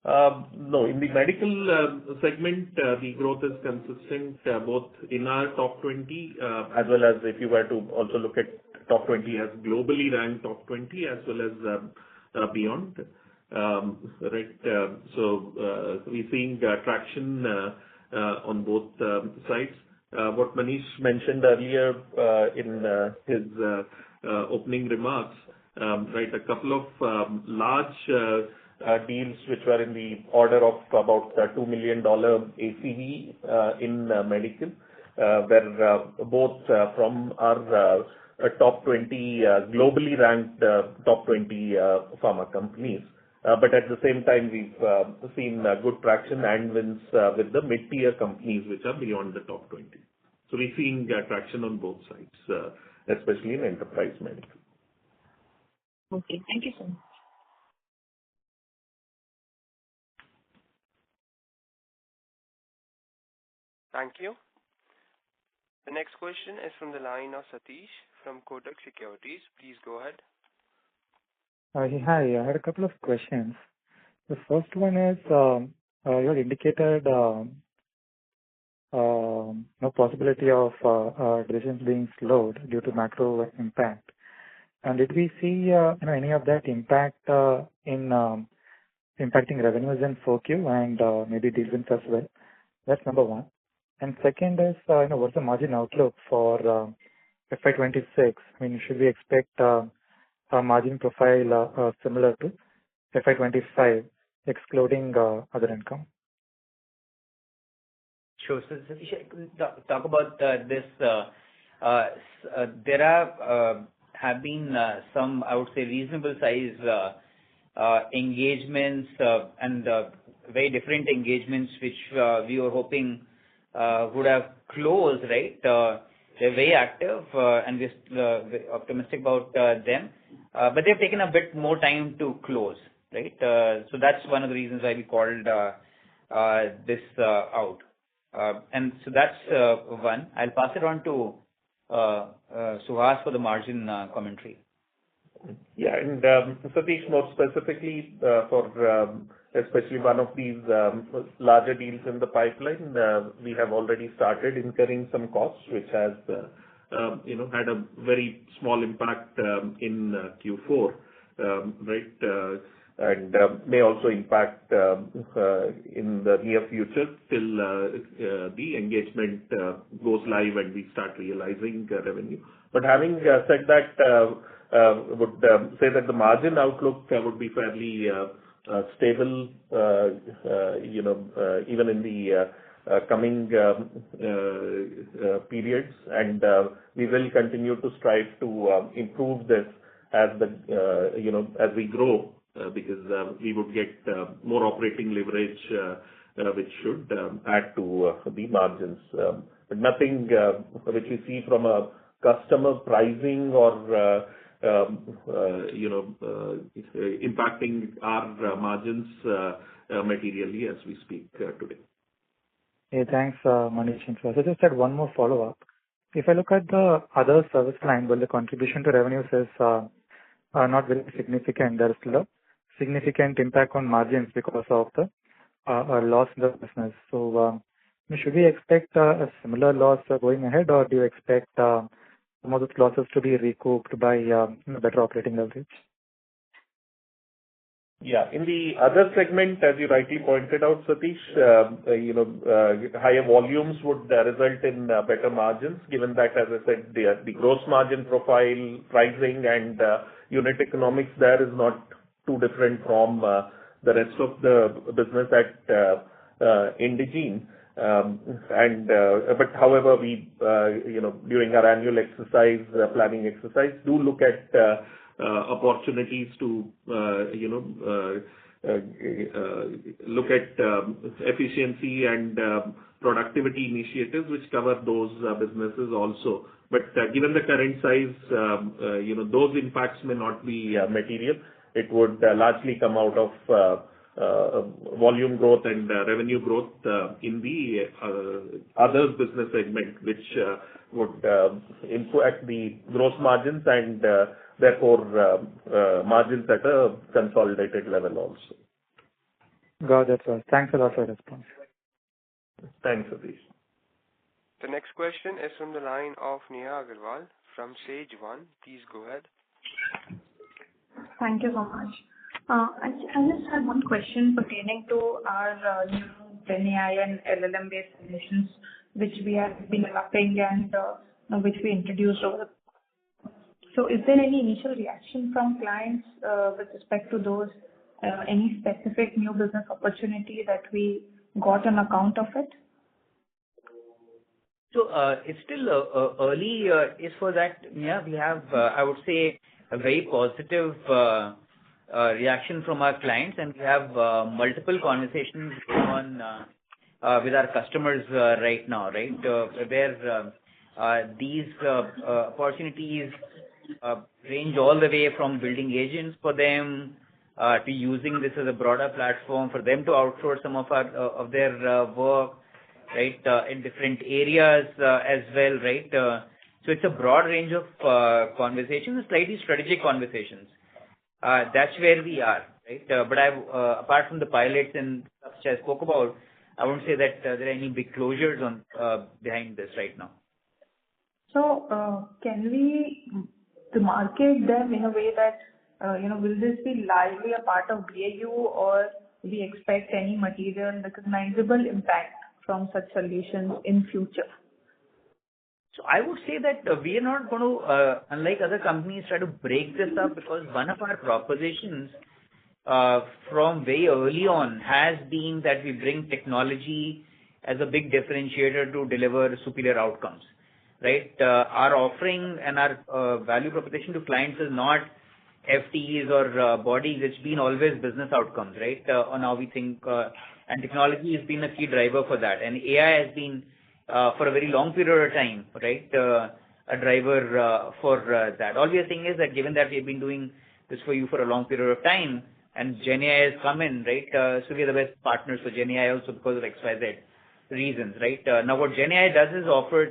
No, in the medical segment, the growth is consistent both in our top 20 as well as if you were to also look at top 20 as globally ranked top 20 as well as beyond. Right. So we're seeing traction on both sides. What Manish mentioned earlier in his opening remarks, right, a couple of large deals which were in the order of about $2 million ACV in medical, were both from our top 20 globally ranked top 20 pharma companies. But at the same time, we've seen good traction and wins with the mid-tier companies which are beyond the top 20. So we're seeing traction on both sides, especially in enterprise medical. Okay, thank you so much. Thank you. The next question is from the line of Satish from Kotak Securities. Please go ahead. Hi, I had a couple of questions. The first one is, you had indicated no possibility of decisions being slowed due to macro impact. And did we see any of that impact in impacting revenues in 4Q and maybe deal wins as well? That's number one. And second is, what's the margin outlook for FY26? I mean, should we expect a margin profile similar to FY25, excluding other income? Sure. So Satish, I can talk about this. There have been some, I would say, reasonable size engagements and very different engagements which we were hoping would have closed, right? They're very active and we're very optimistic about them. But they've taken a bit more time to close, right? So that's one of the reasons why we called this out. And so that's one. I'll pass it on to Suhas for the margin commentary. Yeah, and Satish, more specifically for especially one of these larger deals in the pipeline, we have already started incurring some costs, which has had a very small impact in Q4, right? And may also impact in the near future till the engagement goes live and we start realizing revenue. But having said that, would say that the margin outlook would be fairly stable, even in the coming periods, and we will continue to strive to improve this as as we grow, because we would get more operating leverage, which should add to the margins. But nothing which we see from a customer pricing or impacting our margins materially as we speak today. Hey, thanks, Manish and Suhas. I just had one more follow-up. If I look at the other service line, well, the contribution to revenues is not very significant. There is still a significant impact on margins because of the loss in the business. So, should we expect a similar loss going ahead, or do you expect some of those losses to be recouped by better operating leverage? Yeah. In the other segment, as you rightly pointed out, Satish, higher volumes would result in better margins, given that, as I said, the gross margin profile, pricing, and unit economics there is not too different from the rest of the business at Indegene. But however, we, during our annual exercise, planning exercise, do look at opportunities to, look at efficiency and productivity initiatives which cover those businesses also. But given the current size, those impacts may not be material. It would largely come out of volume growth and revenue growth in the other business segment, which would impact the gross margins and therefore margins at a consolidated level also. Got it, sir. Thanks a lot for the response. Thanks, Satish. The next question is from the line of Neha Agarwal from Sage One. Please go ahead. Thank you so much. I just had one question pertaining to our new GenAI and LLM-based solutions, which we have been developing and which we introduced over the. So, is there any initial reaction from clients with respect to those? Any specific new business opportunity that we got on account of it? So, it's still early is for that. Yeah, we have, I would say, a very positive reaction from our clients, and we have multiple conversations going on with our customers right now, right? Where these opportunities range all the way from building agents for them to using this as a broader platform for them to outsource some of their work, right? In different areas as well, right? So it's a broad range of conversations, slightly strategic conversations. That's where we are, right? But apart from the pilots and stuff which I spoke about, I won't say that there are any big closures on behind this right now. So, can we market them in a way that, will this be largely a part of BAU, or we expect any material recognizable impact from such solutions in future? So I would say that we are not going to, unlike other companies, try to break this up, because one of our propositions from very early on has been that we bring technology as a big differentiator to deliver superior outcomes, right? Our offering and our value proposition to clients is not FTEs or bodies. It's been always business outcomes, right? On how we think, and technology has been a key driver for that. And AI has been, for a very long period of time, right, a driver for that. All we are saying is that given that we've been doing this for you for a long period of time, and GenAI has come in, right, so we are the best partners for GenAI also because of XYZ reasons, right? Now what GenAI does is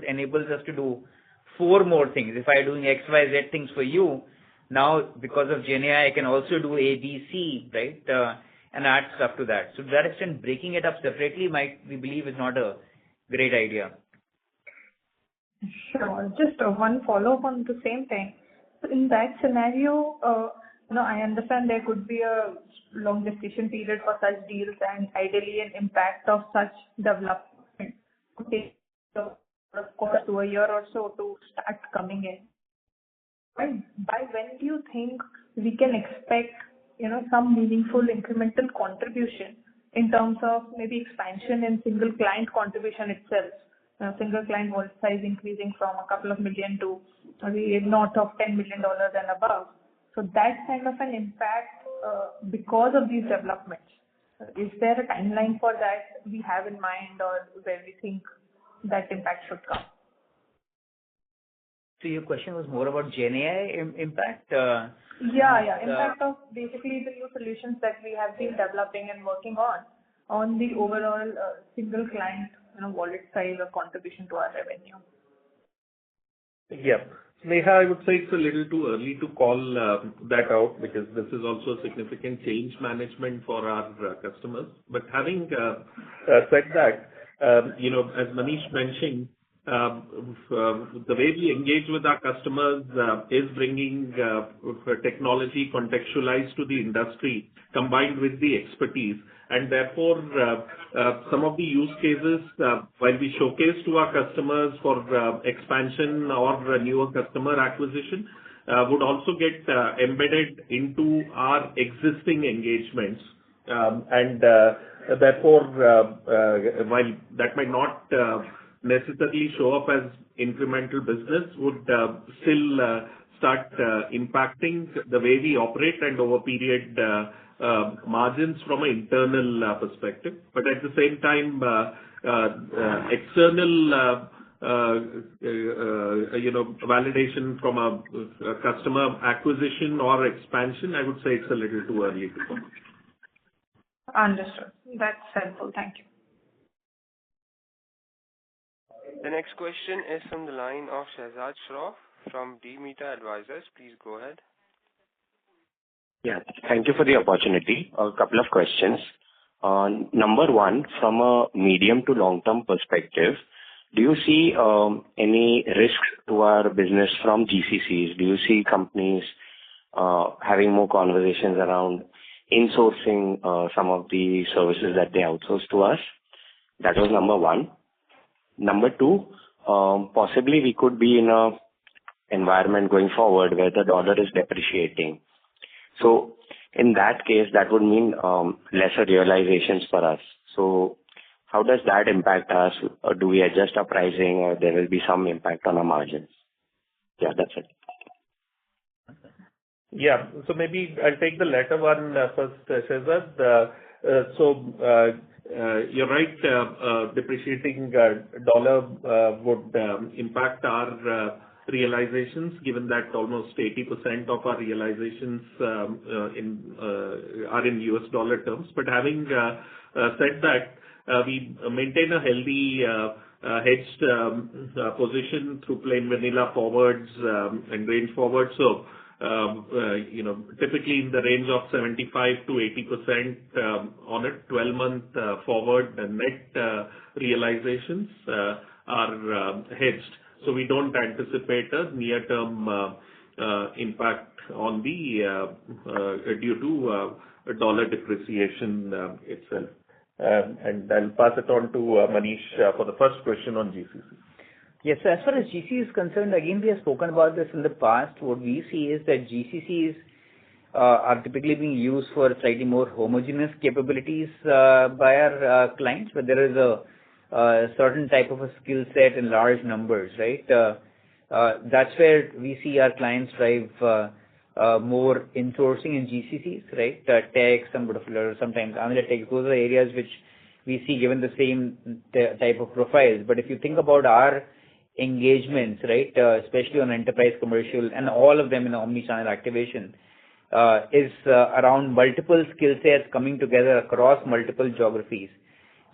enables us to do 4 more things. If I'm doing XYZ things for you, now because of GenAI, I can also do A, B, C, right, and add stuff to that. So to that extent, breaking it up separately we believe is not a great idea. Sure. Just one follow-up on the same thing. So in that scenario, I understand there could be a long gestation period for such deals, and ideally an impact of such development could take, of course, to a year or so to start coming in. By when do you think we can expect, some meaningful incremental contribution in terms of maybe expansion in single client contribution itself? Single client wallet size increasing from a couple of million to maybe north of $10 million and above. So that kind of an impact because of these developments. Is there a timeline for that we have in mind, or where we think that impact should come? So your question was more about GenAI impact? Impact of basically the new solutions that we have been developing and working on the overall single client wallet size or contribution to our revenue. Yeah. Neha, I would say it's a little too early to call that out because this is also a significant change management for our customers. But having said that, as Manish mentioned, the way we engage with our customers is bringing technology contextualized to the industry combined with the expertise. And therefore, some of the use cases, while we showcase to our customers for expansion or newer customer acquisition, would also get embedded into our existing engagements. And therefore, while that might not necessarily show up as incremental business, would still start impacting the way we operate and over period margins from an internal perspective. But at the same time, external validation from a customer acquisition or expansion, I would say it's a little too early to call. Understood. That's helpful. Thank you. The next question is from the line of Shahzad Shroff from D-Meta Advisors. Please go ahead. Yeah, thank you for the opportunity. A couple of questions. Number one, from a medium to long-term perspective, do you see any risks to our business from GCCs? Do you see companies having more conversations around insourcing some of the services that they outsource to us? That was number one. Number two, possibly we could be in a environment going forward where the dollar is depreciating. So in that case, that would mean lesser realizations for us. So how does that impact us? Or do we adjust our pricing, or there will be some impact on our margins? Yeah, that's it. Yeah. So maybe I'll take the latter one first, Shahzad. You're right, depreciating dollar would impact our realizations, given that almost 80% of our realizations are in US dollar terms. But having said that, we maintain a healthy hedged position through plain vanilla forwards and range forwards. So, typically in the range of 75 to 80% on a 12-month forward, the net realizations are hedged. So we don't anticipate a near-term impact on the due to dollar depreciation itself. And I'll pass it on to Manish for the first question on GCC. Yes, so as far as GCC is concerned, again, we have spoken about this in the past. What we see is that GCCs are typically being used for slightly more homogeneous capabilities by our clients, where there is a certain type of a skill set in large numbers, right? That's where we see our clients drive more insourcing in GCCs, right? Tech, some particular, sometimes analytics. Those are areas which we see given the same type of profiles. But if you think about our engagements, right, especially on enterprise commercial and all of them in omni-channel activation, is around multiple skill sets coming together across multiple geographies.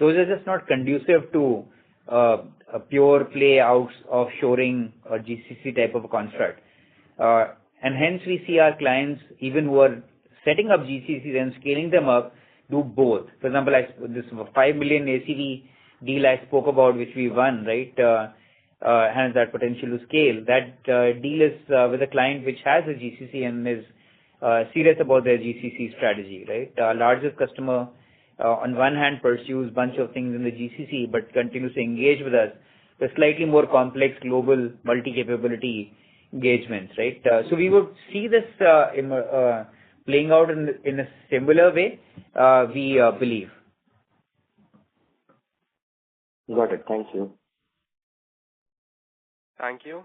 Those are just not conducive to a pure play out offshoring or GCC type of a construct. And hence we see our clients, even who are setting up GCCs and scaling them up, do both. For example, this 5 million ACV deal I spoke about, which we won, right, has that potential to scale. That deal is with a client which has a GCC and is serious about their GCC strategy, right? Our largest customer, on one hand, pursues bunch of things in the GCC, but continues to engage with us with slightly more complex global multi-capability engagements, right? So we would see this playing out in a similar way, we believe. Got it. Thank you. Thank you.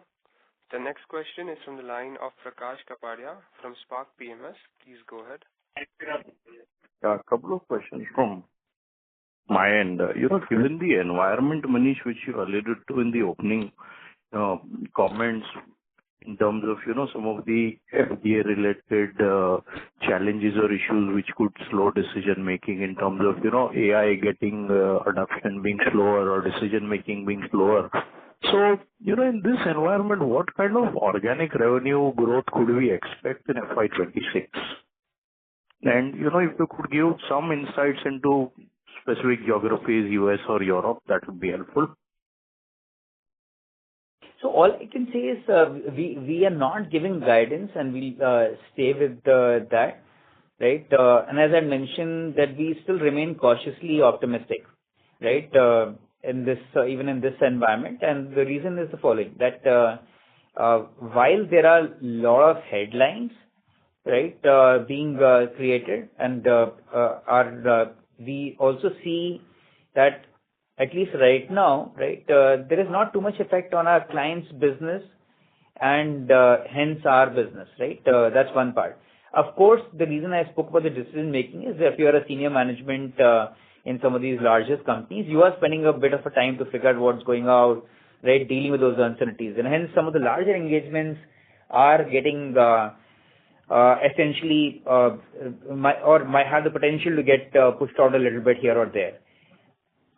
The next question is from the line of Prakash Kapadia from Spark PMS. Please go ahead. A couple of questions from my end. Given the environment, Manish, which you alluded to in the opening comments in terms of, some of the FDA-related challenges or issues which could slow decision-making in terms of, AI getting adoption being slower or decision-making being slower. So, in this environment, what kind of organic revenue growth could we expect in FY26? And, if you could give some insights into specific geographies, US or Europe, that would be helpful. So all I can say is we are not giving guidance, and we'll stay with that, right? And as I mentioned, that we still remain cautiously optimistic, right? In this even in this environment, and the reason is the following: that while there are a lot of headlines, right, being created, and we also see that at least right now, right, there is not too much effect on our clients' business and hence our business, right? That's one part. Of course, the reason I spoke about the decision making is that if you are a senior management in some of these largest companies, you are spending a bit of a time to figure out what's going out, right, dealing with those uncertainties. And hence some of the larger engagements are getting essentially might have the potential to get pushed out a little bit here or there.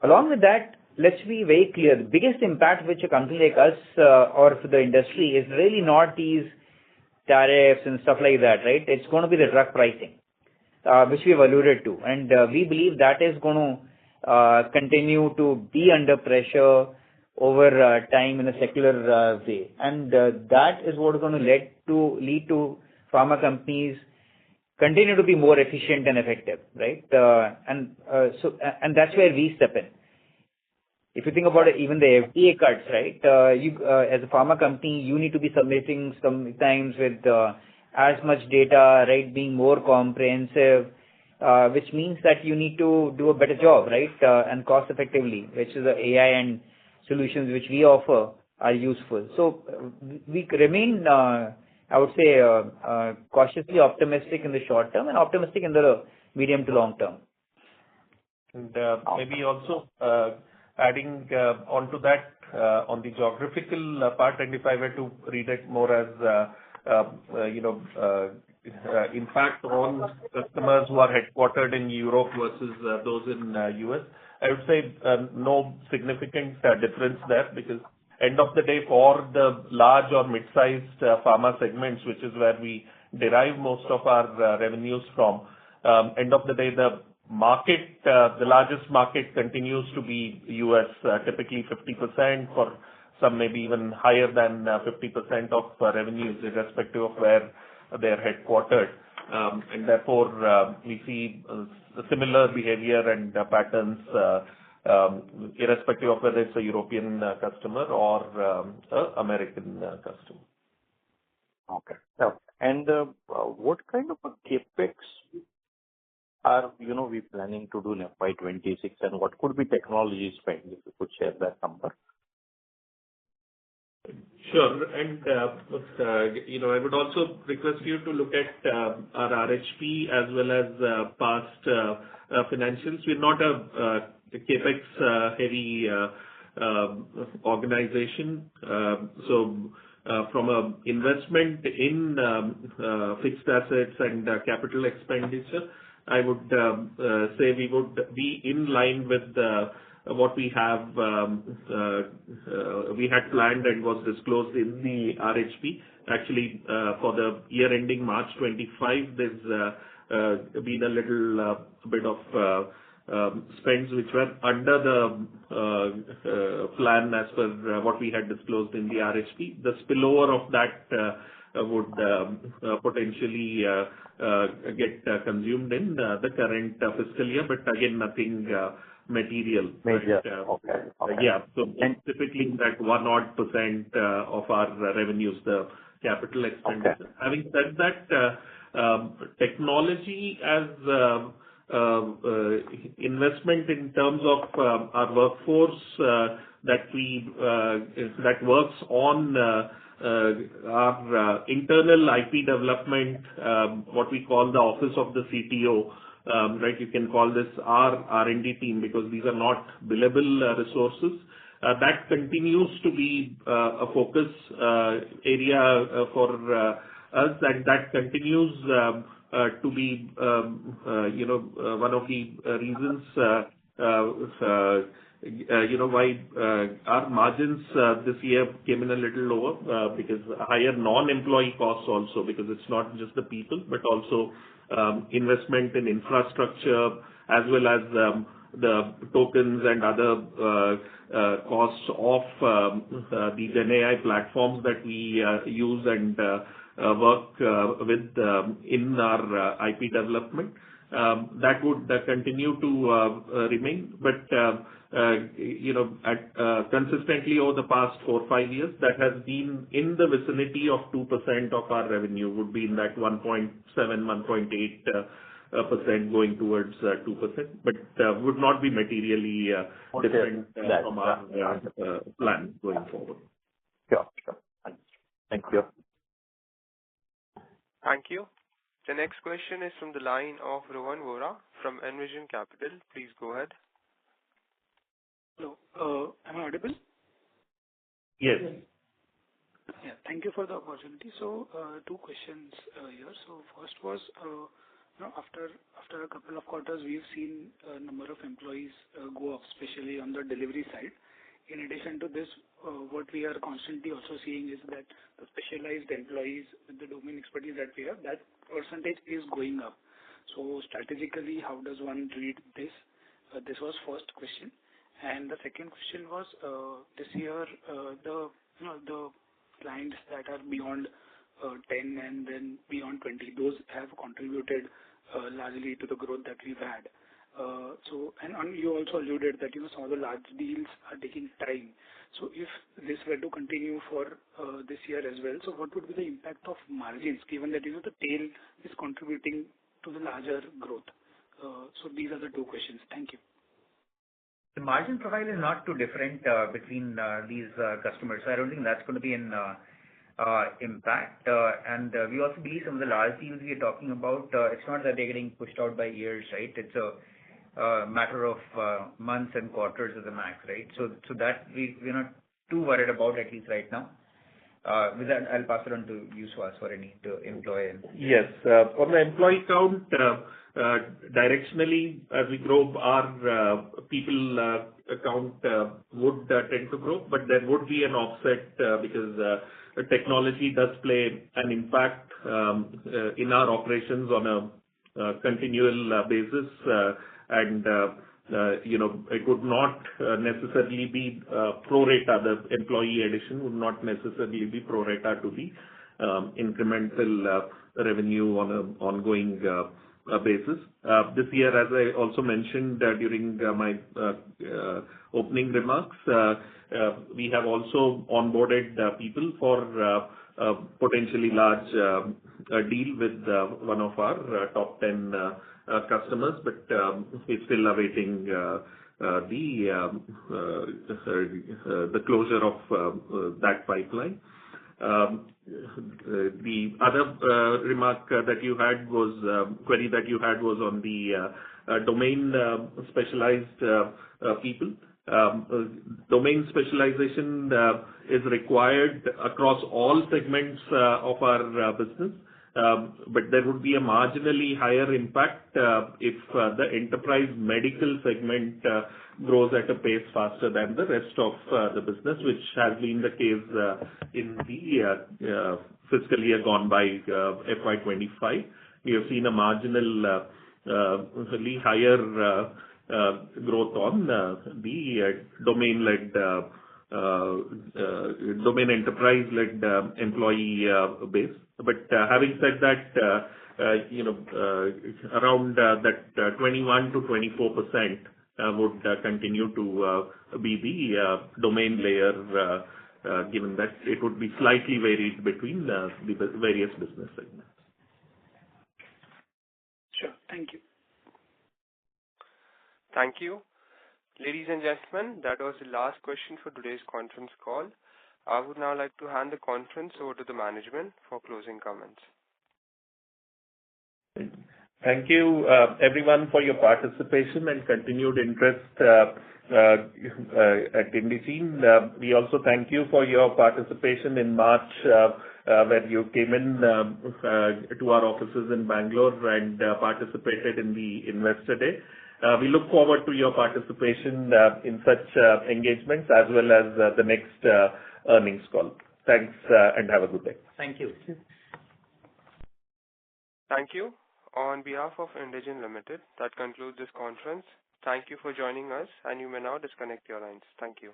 Along with that, let's be very clear. The biggest impact which a company like us or for the industry is really not these tariffs and stuff like that, right? It's going to be the drug pricing, which we've alluded to. And we believe that is going to continue to be under pressure over time in a secular way. And that is what is going to lead to pharma companies continue to be more efficient and effective, right? And that's where we step in. If you think about it, even the FDA cuts, right? You as a pharma company, you need to be submitting sometimes with as much data, right? Being more comprehensive, which means that you need to do a better job, right? And cost effectively, which is the AI and solutions which we offer are useful. So we remain, I would say, cautiously optimistic in the short term and optimistic in the medium to long term. And maybe also adding onto that on the geographical part, and if I were to read it more as impact on customers who are headquartered in Europe versus those in US, I would say no significant difference there, because end of the day, for the large or mid-sized pharma segments, which is where we derive most of our revenues from, end of the day, the market, the largest market continues to be US, typically 50%, for some maybe even higher than 50% of revenues, irrespective of where they're headquartered. And therefore, we see similar behavior and patterns, irrespective of whether it's a European customer or American customer. Okay. And what kind of a capex are we planning to do in FY26, and what could be technology spend, if you could share that number? Sure. And I would also request you to look at our RHP as well as past financials. We're not a CapEx heavy organization. So from a investment in fixed assets and capital expenditure, I would say we would be in line with what we have we had planned and was disclosed in the RHP. Actually, for the year ending March 25, there's been a little bit of spends which were under the plan as per what we had disclosed in the RHP. The spillover of that would potentially get consumed in the current fiscal year, but again, nothing material. Major. But, Okay. yeah. So typically that 1% of our revenues, the capital expenditure. Okay. Having said that, technology as investment in terms of our workforce that works on our internal IP development, what we call the Office of the CTO. Right, you can call this our R&D team because these are not billable resources. That continues to be a focus area for us, and that continues to be one of the reasons why our margins this year came in a little lower, because higher non-employee costs also, because it's not just the people, but also investment in infrastructure as well as the tokens and other costs of the GenAI platforms that we use and work with in our IP development. That would continue to remain, but consistently over the past 4 or 5 years, that has been in the vicinity of 2% of our revenue, would be in that 1.7, 1.8% going towards 2%, but would not be materially different from our plan going forward. Sure. Thank you. Thank you. The next question is from the line of Rohan Vora from Envision Capital. Please go ahead. Hello. Am I audible? Yes. Yeah. Thank you for the opportunity. So, 2 questions here. So first was, after a couple of quarters, we've seen a number of employees go up, especially on the delivery side. In addition to this, what we are constantly also seeing is that the specialized employees with the domain expertise that we have, that percentage is going up. So strategically, how does one read this? This was first question. And the second question was, this year, the clients that are beyond 10 and then beyond 20, those have contributed largely to the growth that we've had. And you also alluded that some of the large deals are taking time. So if this were to continue for this year as well, so what would be the impact of margins, given that the tail is contributing to the larger growth? So these are the 2 questions. Thank you. The margin profile is not too different between these customers. So I don't think that's going to be an impact. And we also believe some of the large deals we are talking about, it's not that they're getting pushed out by years, right? It's a matter of months and quarters as a max, right? So that we're not too worried about, at least right now. With that, I'll pass it on to you, Suhas, for any employee. Yes. On the employee count, directionally, as we grow, our people count would tend to grow, but there would be an offset because technology does play an impact in our operations on a continual basis, and it would not necessarily be pro rata. The employee addition would not necessarily be pro rata to the incremental revenue on an ongoing basis. This year, as I also mentioned during my opening remarks, we have also onboarded people for a potentially large deal with one of our top 10 customers, but we're still awaiting the closure of that pipeline. The other query that you had was on the domain specialized people. Domain specialization is required across all segments of our business. But there would be a marginally higher impact if the enterprise medical segment grows at a pace faster than the rest of the business, which has been the case in the fiscal year gone by, FY25. We have seen a marginally higher growth on the domain enterprise-led employee base. But having said that, around that 21 to 24% would continue to be the domain layer, given that it would be slightly varied between the various business segments. Sure. Thank you. Thank you. Ladies and gentlemen, that was the last question for today's conference call. I would now like to hand the conference over to the management for closing comments. Thank you, everyone, for your participation and continued interest at Indegene. We also thank you for your participation in March, when you came in to our offices in Bangalore and participated in the Investor Day. We look forward to your participation in such engagements as well as the next earnings call. Thanks, and have a good day. Thank you. Thank you. On behalf of Indegene Limited, that concludes this conference. Thank you for joining us, and you may now disconnect your lines. Thank you.